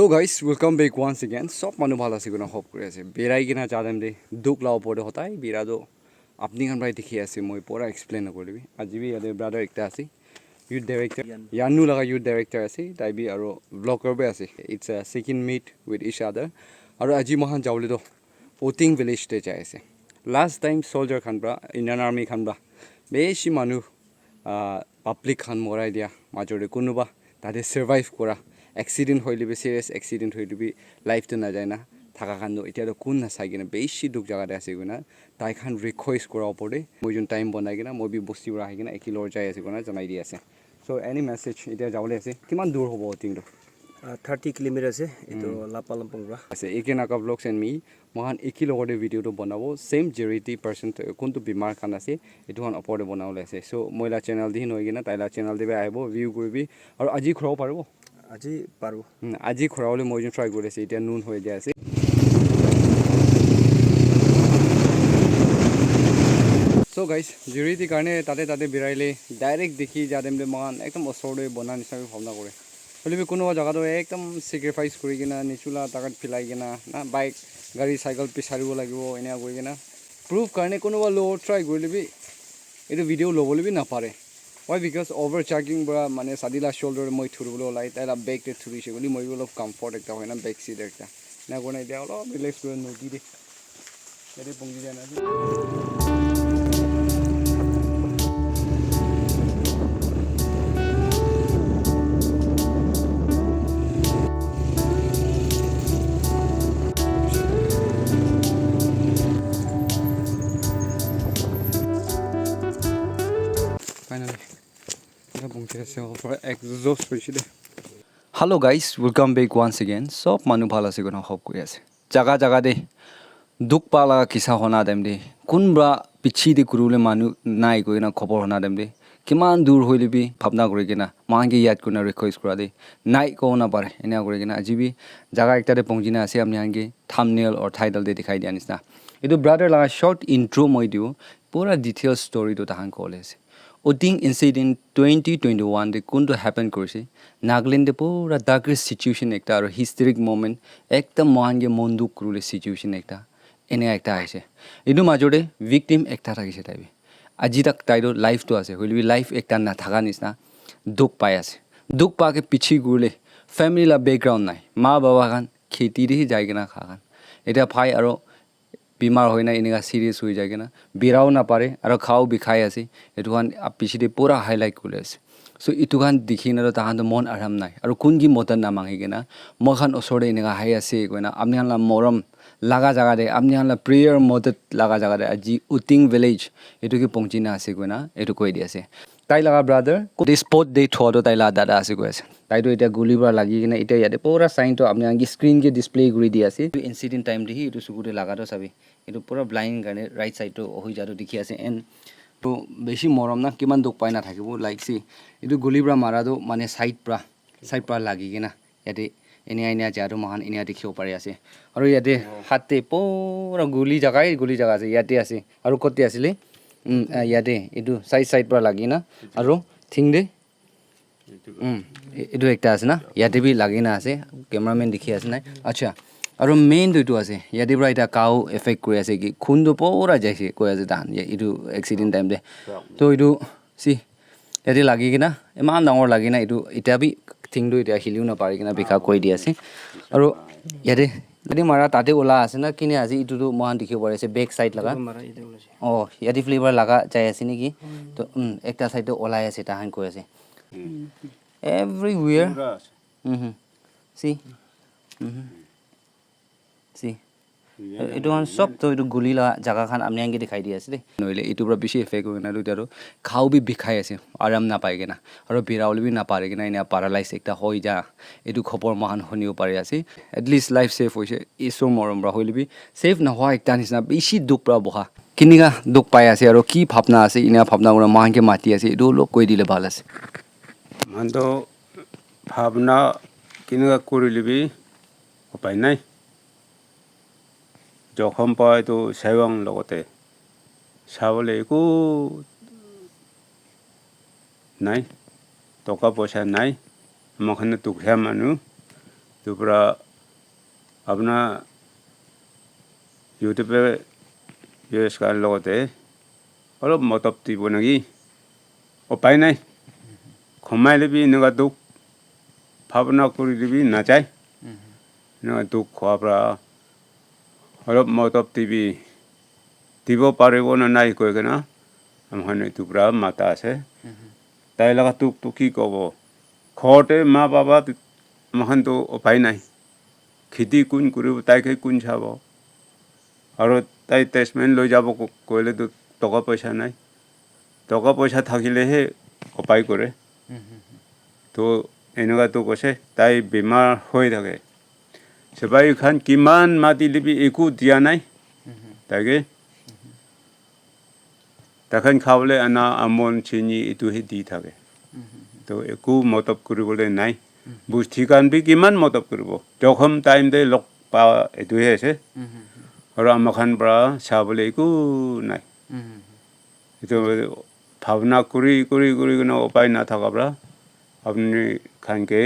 So guys, welcome back once again. Sob manu bhala ase guna hope kuri ase. Berai gina jadam de duk lao pore hota hai. Bera do apni kan bhai dikhi ase moi pora explain na kori bi. Aji bi ade brother ekta ase. Youth director. Yanu laga youth director ase. Tai bi aro vlogger be ase. It's a second meet with each other. Aro aji mohan jawle do OTING village te jai ase. Last time soldier khan bra Indian army khan bra beshi manu public khan morai dia majore kunuba tade survive kora. Accident hoile be serious accident hoile be life to na jay na thaka khan do etia do kun na sai gina beshi duk jaga de ase guna tai khan request kora pore moi jun time bonai gina moi bi bosti ra gina ekilor jai ase guna janai di ase. So any message etia jawle ase kiman dur hobo ting do 30 kilometers ito Lapalampong ra ase ekenaka vlogs and me mohan ekilor de video to banabo same charity person kun to bimar khan ase etu han upor de banawle ase. So moila channel di noi gina taila channel de be aibo view koribi aru aji khoro parbo আজি পারো আজি খৰাওলে মই try কৰিছে এতিয়া নুন হৈ যায় আছে সো গাইস জুৰিটি কাৰণে তাতে বিৰাইলে ডাইৰেক্ট দেখি যাদেমলে মান একদম ওচৰলৈ বনা নিচাবে ভাবনা কৰে হলিবি কোনো জায়গাটো একদম স্যাক্ৰিফাইস কৰি কিনা নিচুলা টাকাত ফিলাই কিনা না বাইক গাড়ী সাইকেল পিছাৰিব লাগিব এনে কৰি কিনা প্ৰুফ কাৰণে কোনোবা লো ট্ৰাই কৰিলেবি এটো ভিডিও লবলেবি না পাৰে. Why? Because overcharging bra mane sadila shoulder moi thurbulo lai taila back te thuri she goli moi will of comfort ekta hoina back seat ekta na gona dia olo relax kore no di de ere pongi jana finally Hello guys, welcome back once again. Sob manu bhala ase gona hope kuri ase. Jaga de duk pala kisa hona dem de. Kunbra pichi de kurule manu nai ko na khobor hona dem de. Kiman dur hoile bi bhabna kori kena mangi yat kuna request kora de. Nai ko na pare ena kori kena ajibi jaga ekta de pongjina ase amni ange thumbnail or title de dikhai dia nisna. Etu brother la short intro moi diu pura detailed story to tahan kole ase. OTING incident 2021 de kunto happen korse Nagaland de pura darkest situation ekta aro historic moment ekta mohange monduk krule situation ekta ene ekta aise edu majode victim ekta thakise taibe aji tak taido life to ase hoilebi life ekta na thaga nisna duk pai ase duk pa ke pichi gule family la background nai ma baba khan kheti ri jai gina kha khan eta phai aro bimar hoina inega serious hoi jage na birao na pare aro khao bikhai ase etu han pichide pura highlight kule ase so itu kan dikhina ro tahan mon aram nai aro kungi motan na mangi gena mo khan osore inega hai ase koina amni han la moram laga jaga de amni han la prayer modat laga jaga de aji OTING village etu ki pongchina ase koina etu koi di ase tai laga brother ko spot de thodo tai la dada ase ko ase tai to eta guli bra lagi gena eta yate pura sign to amni angi screen ke display guri di ase incident time de hi etu sugure laga to sabi etu pura blind gane right side to hoi jado dikhi ase and to beshi moram na kiman duk pai na thakibo like si etu guli bra mara do mane side pra lagi gena yate enia jado mohan enia dikhibo pari ase aro yate hatte pura guli jaga ase yate ase aro kote asile yate etu side pra lagi na aro thing de etu ekta ase na yate bi lagi na ase cameraman dikhi ase na acha aro main to ase yate bra eta cow effect koi ase ki khun do pura jaise koi ase dan ye etu accident time de to etu si yate lagi gina eman dangor lagi na etu eta bi thing do eta hiliu na pari gina bikha koi di ase aro yate যদি মারা তাতে ওলা আছে না কিনে আজি ইটো মহান দেখিব পারে আছে ব্যাক সাইড লাগা ও ইয়াদি ফ্লেভার লাগা চাই আছে নেকি তো একটা সাইডে ওলাই আছে তাহান কই আছে এভরিওয়্যার সি সি এটো হান সব তো এটো গুলি লাগা জায়গা খান আমনি আঙ্গে দেখাই দি আছে দে নইলে এটো পুরা বেশি এফেক্ট হয় না দুটারো খাও বি বিখাই আছে আরাম না পাই কেনা আর বিরাউল বি না পারে কেনা ইনা প্যারালাইজ একটা হই যা এটো খবর মহান হনিও পারে আছে এট লিস্ট লাইফ সেফ হইছে ইসো মরম রা হইলিবি সেফ না হয় একটা নিসনা বেশি দুখ প্রা বহা কিনিগা দুখ পাই আছে আর কি ভাবনা আছে ইনা ভাবনা গুলো মহানকে মাতি আছে এটো লোক কই দিলে ভাল আছে মান তো ভাবনা কিনিগা করিলিবি উপায় নাই যখন পায় তো Sheiwang লগতে চাবলে একো নাই টকা পয়সা নাই আমাখানে দুখীয়া মানুহ दूसरा अपना यूट्यूब पे ये स्कार लगते और मतलब तीबो नगी उपाय नहीं खमाइले भी नगा दुख भावना करी भी ना चाहे नगा दुख खाबरा और मतलब तीबी तीबो पारे वो ना नहीं कोई के ना हम हने दूसरा माता से ताई लगा तुक तुकी को वो खोटे माँ बाबा महन तो उपाय नहीं खेती कुन करू ताई के कुन छाबो और ताई टेस्टमेंट लो जाबो कोयले तो टका पैसा नहीं टका पैसा থাকিলে হে উপায় করে তো এনেকা তো কৈছে তাই বেমাৰ হৈ থাকে সবাই খান কিমান মাটি লিবি একো দিয়া নাই তাকে তখন খাবলৈ আনা আমন চিনি ইটোহে দি থাকে তো একো মতলব কৰিবলৈ নাই বুদ্ধি কান বি কিমান মতলব কৰিব যখন টাইম দে লগ পা এইটোহে আছে আৰু আমাৰ খান পৰা চাবলৈ একো নাই itu भावना करी किना उपाय ना था कबरा अपने खान के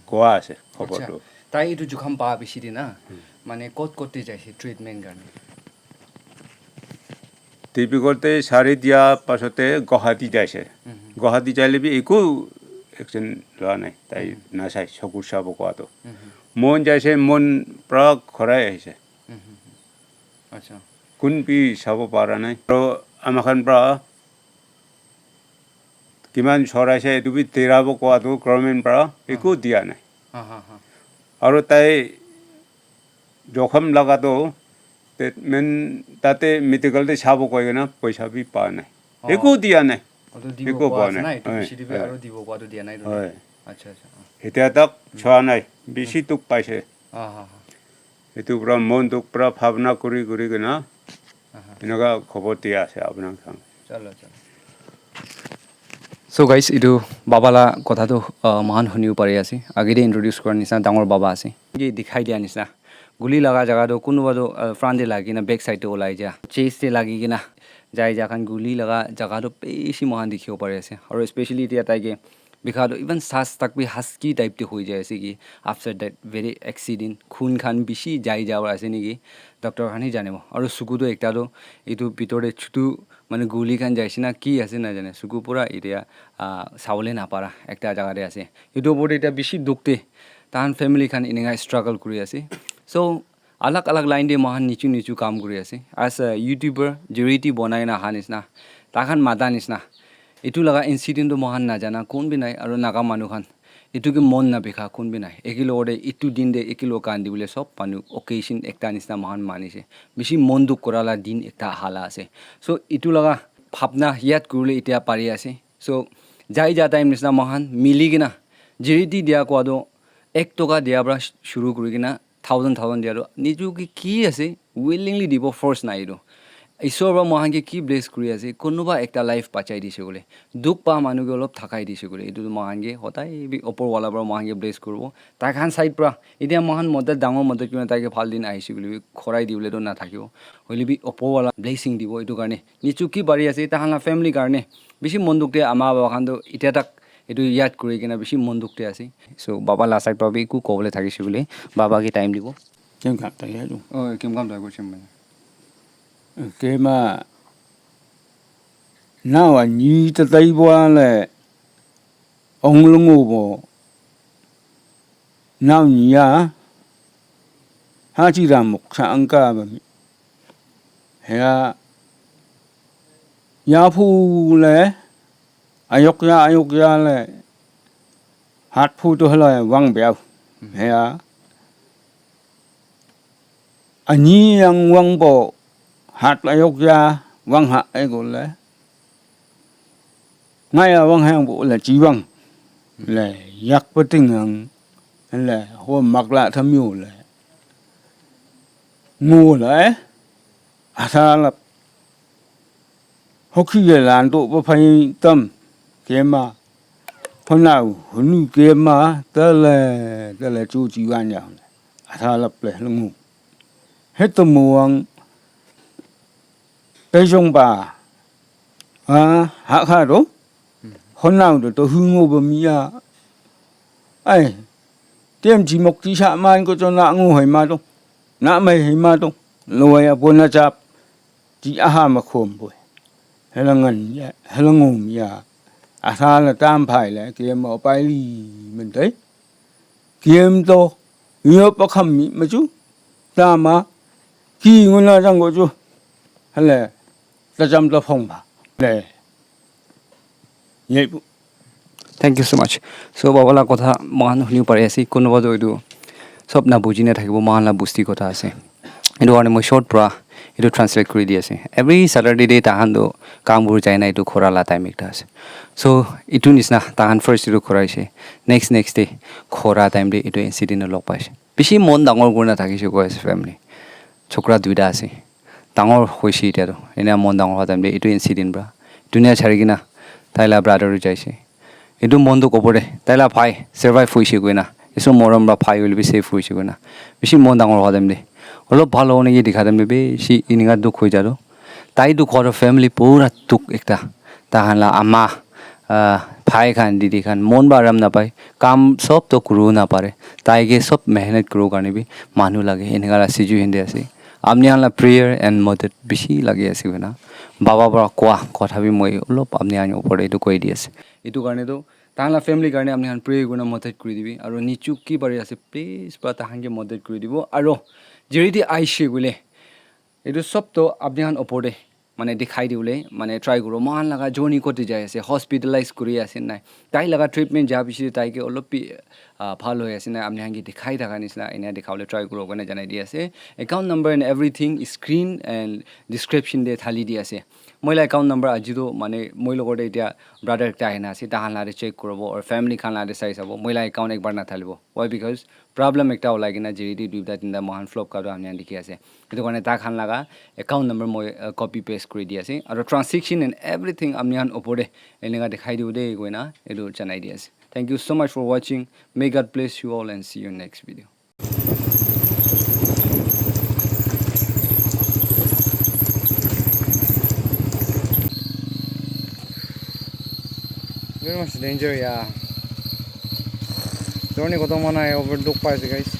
गोवा से खबर तो ताई इटु जुखाम पा बेसी दिन ना माने कोट कोटे जाइसे ट्रीटमेंट गर्ने টিপি করতে সারি দিয়া পাছতে গুৱাহাটী যাইছে গুৱাহাটী যাইলে বি একো একজন লোৱা নাই তাই না চাই চকুৰ চাব কোৱাটো মন যাইছে মন পৰা খৰাই আহিছে আচ্ছা কোন বি চাব পৰা নাই আৰু আমাখান পৰা কিমান চৰাইছে এইটো বি তেৰাব কোৱাটো গভৰ্ণমেণ্ট পৰা একো দিয়া নাই আৰু তাই জখম লগাটো তাতে মেডিকেলতে চাব কয় না পইচা বি পা নাই একো দিয়া নাই একো পোৱা নাই এতিয়া তাক চোৱা নাই বেছি তোক পাইছে এইটো পৰা মন তোক পৰা ভাৱনা কৰি কিনা এনেকুৱা খবৰ দিয়া আছে আপোনাক সো গাইজ এইটো বাবালা কথাটো মহান শুনিব পাৰি আছে আগেদি ইন্ট্ৰডিউচ কৰাৰ নিচিনা ডাঙৰ বাবা আছে দেখাই দিয়া নিচিনা গুলি লগা জেগাটো কোনোবাটো ফ্ৰণ্টে লাগি কিনে বেক চাইডটো ওলাই যা চেষ্টে লাগি কিনা যাই যাখান গুলি লগা জেগাটো বেছি মহান দেখিব পাৰি আছে আৰু স্পেচিয়েলি এতিয়া তাইকে বিষাটো ইভেন চাচ তাক বি হাস্কি টাইপটো হৈ যায় আছে কি আফটাৰ ডেট ভেৰি এক্সিডেণ্ট খুন খান বেছি যাই যাবৰ আছে নেকি ডক্টৰ খানেই জানিব আৰু চকুটো একটাটো এইটো ভিতৰতে চুটো মানে গুলি খান যাইছে না কি আছে নাজানে চকু পুৰা এতিয়া চাবলৈ নাপাৰা একটা জেগাতে আছে এইটো ওপৰত এতিয়া বেছি দুখতে তাহান ফেমিলি খান এনেকুৱা ষ্ট্ৰাগল কৰি আছে চ' अलग अलग लाइन दे महान निचु काम কৰি আছে এজ এ ইউটিউবাৰ জেৰিটি বনাই না অহা নিচিনা তাখান মাতা নিচিনা এইটো লগা ইনচিডেণ্টটো মহান নাজানা কোন বি নাই আৰু নাগা মানুহখান এইটোকে মন নাবিখা কোন বি নাই একেলগতে ইটো দিন দে একেলগ কান্দি বোলে চব মানুহ অকেশ্যন একটা নিচিনা মহান মানিছে বেছি মন দুখ কৰালা দিন একটা হালা আছে চ' এইটো লগা ভাৱনা ইয়াত কৰিলে এতিয়া পাৰি আছে চ' যাই যা টাইম নিচিনা মহান মিলি কিনা জেৰিটি দিয়া কোৱাটো 1 টকা দিয়াৰ পৰা শুৰু কৰি কিনা 1000 দিয়াৰো নিজকে কি আছে উইলিংলি দিব ফৰ্চ নাই এইটো ঈশ্বৰৰ পৰা মহানকে কি ব্লেছ কৰি আছে কোনোবা একটা লাইফ বাচাই দিছে বোলে দুখ পা মানুহকে অলপ থাকাই দিছে বোলে এইটো মহানকে সদায় ওপৰৱালাৰ পৰা মহানকে ব্লেছ কৰিব তাইখান চাইড পৰা এতিয়া মহান মদত ডাঙৰ মদত কিমান তাইকে ভাল দিন আহিছে বুলি খৰাই দিবলেতো নাথাকিব হ'লে বি ওপৰৱালা ব্লেছিং দিব এইটো কাৰণে নিচু কি বাঢ়ি আছে তাহান ফেমিলিৰ কাৰণে বেছি মন দুখতে আমাৰ বাবাখানটো এতিয়া তাক এইটো ইয়াত কৰি কিনে বেছি মন দুখতে আছে চ' বাবা লাচাইড পৰা একো ক'বলৈ থাকিছে বুলি বাবাকে টাইম দিব কেম কাম তাই আৰু কেম কাম তাই কৈছে মানে কেমা নাও নি তাই বোৱালে অংলঙব নাও নিয়া হাজিৰা মুখ চাংকা হেয়া ইয়াফুলে ayok ya le hat phu to hla wang beau ya ani yang wang bo hat ayok ya wang ha ai go le ngay wang hang bo là chi wang le yak pa ting ang le ho mak la tham yu le ngu le asa la ho khi lan to pa phai tâm kema hôm nào hôm kema tới là chú chỉ quan nhau thà lập lại nó ngủ hết tầm muông cái trong bà hạ khá đó hôm nào để tôi hương ngô bầm ya ai tiêm chỉ một tí xạ man có cho nã ngu hỏi mà đâu nã mày hay mà đâu lùi à buồn là chạp chỉ à mà khom bồi hay là ngẩn ya hay là ngủ ya à sao là tam phải là kiếm ở bay đi mình thấy kiếm to nhớ bác hầm mỹ mà chú ta mà khi ngôn là rằng của chú hay là ta chăm ta phòng bà để vậy Thank you so much. So babala kotha man huni pare ase konoba do edu sob na bujine thakibo man la busti kotha ase edu ane mo short pra edu translate kori di ase every Saturday day tahan do kambur jaina edu khora la time ekta ase so itu nisna tahan first edu khora ase next day khora time de edu incident log paise bishi mon dangor gurna thakise ko ase family chokra duida ase dangor hoisi eta do ena mon dangor time de edu incident bra dunia charigina taila brother jaise edu mondo kopore taila phai survive hoise goina eso moram ba phai will be safe hoise goina bishi mon dangor hodem de olo bhalo hone ye dikha dem be si ininga duk hoi jaro tai duk hor family pura tuk ekta tahanla ama phai khan didi khan mon baram na pai kam sob to kuru na pare tai ge sob mehnat kuru karne bi manu lage ininga la situation de ase amni hala prayer and mother bishi lage ase goina baba bra kwa kotha bi moi olo amni ani opore edu koi di ase etu karne do তাহলে family কাৰণে আপনি হান pray গুনা মদত কৰি দিবি আৰু নিচুক কি পাৰি আছে প্লিজ বা তাহাঙ্গে মদত কৰি দিব আৰু যেৰিদি আইছে গুলে এটো সব তো আপনি হান ওপরে মানে দেখাই দিউলে মানে ট্রাই করো মান লাগা জর্নি করতে যায় আছে হসপিটালাইজ করি আছে নাই তাই লাগা ট্রিটমেন্ট যা পিছে তাইকে অলপি ভালো হয়ে আছে না আপনি হাঙ্গে দেখাই থাকা নিছলা এনে দেখাবলে ট্রাই করো কোনে জানাই দি আছে account number and everything screen and description দে থালি দি আছে মইলা একাউন্ট নাম্বার আজিদো মানে মই লগতে এতিয়া ব্রাদার একটা আইনা আছে তাহান লারে চেক করব আর ফ্যামিলি খান লারে চাই চাব মইলা একাউন্ট একবার না থালিব ওয়াই বিকজ প্রবলেম একটা ওলাই না যেদি দুইটা তিনটা মহান ফ্লপ কাটো আমি দেখি আছে এটো কারণে তা খান লাগা একাউন্ট নাম্বার মই কপি পেস্ট কৰি দি আছে আৰু ট্রানজেকশন এন্ড এভরিথিং আমি হান ওপরে এনেগা দেখাই দিও দে কইনা এটো জানাই দি আছে Thank you so much for watching. May God bless you all and see you in the next video. Very much danger, yeah. Journey ko to mana over duk pa guys.